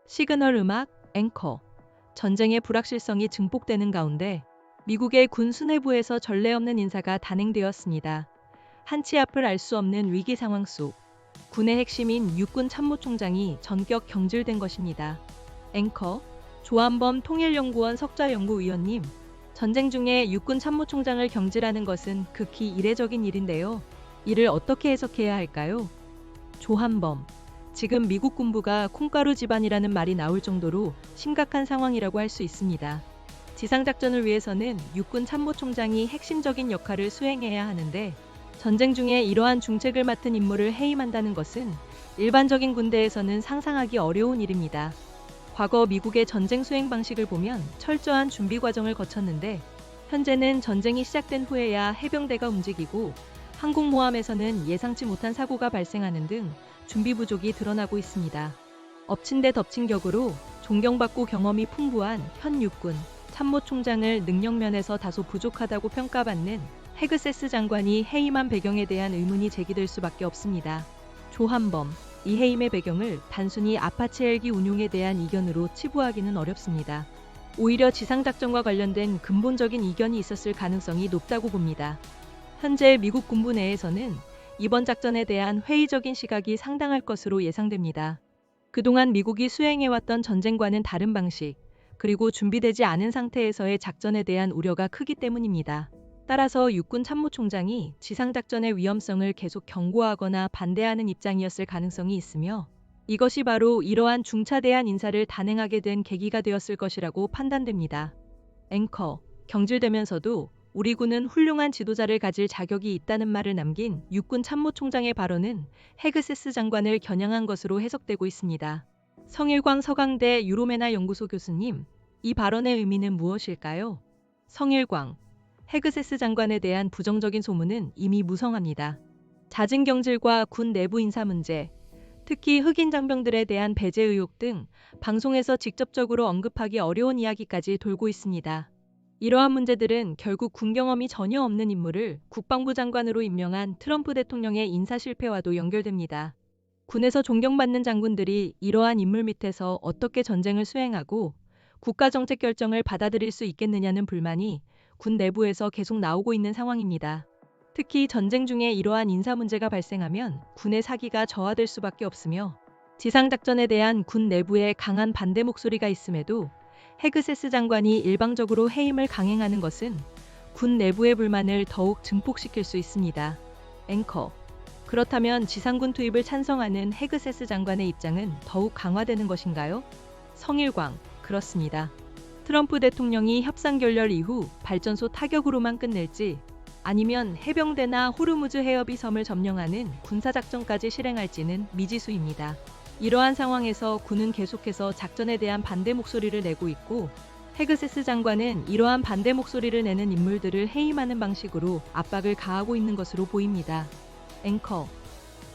시그널 음악, 앵커. 전쟁의 불확실성이 증폭되는 가운데 미국의 군 수뇌부에서 전례 없는 인사가 단행되었습니다. 한치 앞을 알 수 없는 위기 상황 속 군의 핵심인 육군 참모총장이 전격 경질된 것입니다. 앵커, 조한범 통일연구원 석좌연구위원님. 전쟁 중에 육군 참모총장을 경질하는 것은 극히 이례적인 일인데요. 이를 어떻게 해석해야 할까요? 조한범. 지금 미국 군부가 콩가루 집안이라는 말이 나올 정도로 심각한 상황이라고 할 수 있습니다. 지상작전을 위해서는 육군 참모총장이 핵심적인 역할을 수행해야 하는데 전쟁 중에 이러한 중책을 맡은 임무를 해임한다는 것은 일반적인 군대에서는 상상하기 어려운 일입니다. 과거 미국의 전쟁 수행 방식을 보면 철저한 준비 과정을 거쳤는데 현재는 전쟁이 시작된 후에야 해병대가 움직이고 항공모함에서는 예상치 못한 사고가 발생하는 등 준비 부족이 드러나고 있습니다. 엎친 데 덮친 격으로 존경받고 경험이 풍부한 현 육군 참모총장을 능력면에서 다소 부족하다고 평가받는 헤그세스 장관이 해임한 배경에 대한 의문이 제기될 수밖에 없습니다. 조한범, 이 해임의 배경을 단순히 아파치 헬기 운용에 대한 이견으로 치부하기는 어렵습니다. 오히려 지상작전과 관련된 근본적인 이견이 있었을 가능성이 높다고 봅니다. 현재 미국 군부 내에서는 이번 작전에 대한 회의적인 시각이 상당할 것으로 예상됩니다. 그동안 미국이 수행해왔던 전쟁과는 다른 방식, 그리고 준비되지 않은 상태에서의 작전에 대한 우려가 크기 때문입니다. 따라서 육군 참모총장이 지상작전의 위험성을 계속 경고하거나 반대하는 입장이었을 가능성이 있으며 이것이 바로 이러한 중차대한 인사를 단행하게 된 계기가 되었을 것이라고 판단됩니다. 앵커, 경질되면서도 우리 군은 훌륭한 지도자를 가질 자격이 있다는 말을 남긴 육군 참모총장의 발언은 헤그세스 장관을 겨냥한 것으로 해석되고 있습니다. 성일광 서강대 유로메나 연구소 교수님, 이 발언의 의미는 무엇일까요? 성일광, 헤그세스 장관에 대한 부정적인 소문은 이미 무성합니다. 잦은 경질과 군 내부 인사 문제, 특히 흑인 장병들에 대한 배제 의혹 등 방송에서 직접적으로 언급하기 어려운 이야기까지 돌고 있습니다. 이러한 문제들은 결국 군 경험이 전혀 없는 인물을 국방부 장관으로 임명한 트럼프 대통령의 인사 실패와도 연결됩니다. 군에서 존경받는 장군들이 이러한 인물 밑에서 어떻게 전쟁을 수행하고 국가정책 결정을 받아들일 수 있겠느냐는 불만이 군 내부에서 계속 나오고 있는 상황입니다. 특히 전쟁 중에 이러한 인사 문제가 발생하면 군의 사기가 저하될 수밖에 없으며 지상작전에 대한 군 내부에 강한 반대 목소리가 있음에도 헤그세스 장관이 일방적으로 해임을 강행하는 것은 군 내부의 불만을 더욱 증폭시킬 수 있습니다. 앵커, 그렇다면 지상군 투입을 찬성하는 헤그세스 장관의 입장은 더욱 강화되는 것인가요? 성일광, 그렇습니다. 트럼프 대통령이 협상 결렬 이후 발전소 타격으로만 끝낼지 아니면 해병대나 호르무즈 해협이 섬을 점령하는 군사작전까지 실행할지는 미지수입니다. 이러한 상황에서 군은 계속해서 작전에 대한 반대 목소리를 내고 있고 헤그세스 장관은 이러한 반대 목소리를 내는 인물들을 해임하는 방식으로 압박을 가하고 있는 것으로 보입니다. 앵커,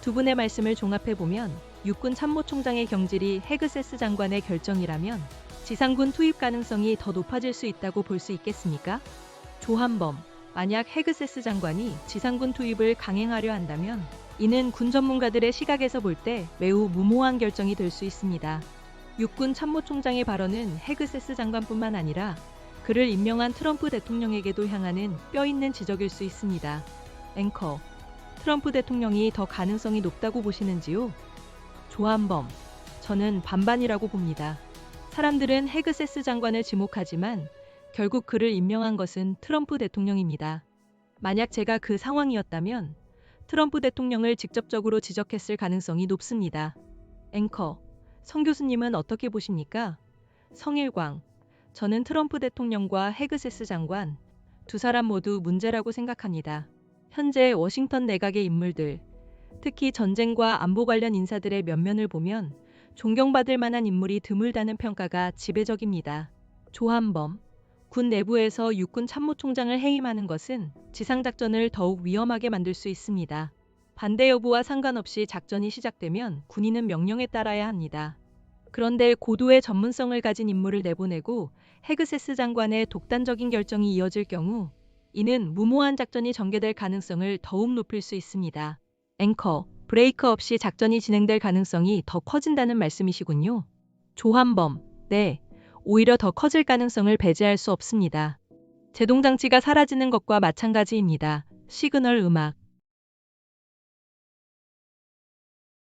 두 분의 말씀을 종합해보면 육군 참모총장의 경질이 헤그세스 장관의 결정이라면 지상군 투입 가능성이 더 높아질 수 있다고 볼 수 있겠습니까? 조한범, 만약 헤그세스 장관이 지상군 투입을 강행하려 한다면 이는 군 전문가들의 시각에서 볼 때 매우 무모한 결정이 될 수 있습니다. 육군 참모총장의 발언은 헤그세스 장관뿐만 아니라 그를 임명한 트럼프 대통령에게도 향하는 뼈 있는 지적일 수 있습니다. 앵커, 트럼프 대통령이 더 가능성이 높다고 보시는지요? 조한범, 저는 반반이라고 봅니다. 사람들은 헤그세스 장관을 지목하지만 결국 그를 임명한 것은 트럼프 대통령입니다. 만약 제가 그 상황이었다면 트럼프 대통령을 직접적으로 지적했을 가능성이 높습니다. 앵커, 성 교수님은 어떻게 보십니까? 성일광, 저는 트럼프 대통령과 헤그세스 장관, 두 사람 모두 문제라고 생각합니다. 현재 워싱턴 내각의 인물들, 특히 전쟁과 안보 관련 인사들의 면면을 보면 존경받을 만한 인물이 드물다는 평가가 지배적입니다. 조한범, 군 내부에서 육군 참모총장을 해임하는 것은 지상작전을 더욱 위험하게 만들 수 있습니다. 반대 여부와 상관없이 작전이 시작되면 군인은 명령에 따라야 합니다. 그런데 고도의 전문성을 가진 인물을 내보내고 헤그세스 장관의 독단적인 결정이 이어질 경우 이는 무모한 작전이 전개될 가능성을 더욱 높일 수 있습니다. 앵커, 브레이크 없이 작전이 진행될 가능성이 더 커진다는 말씀이시군요. 조한범, 네. 오히려 더 커질 가능성을 배제할 수 없습니다. 제동장치가 사라지는 것과 마찬가지입니다. 시그널 음악.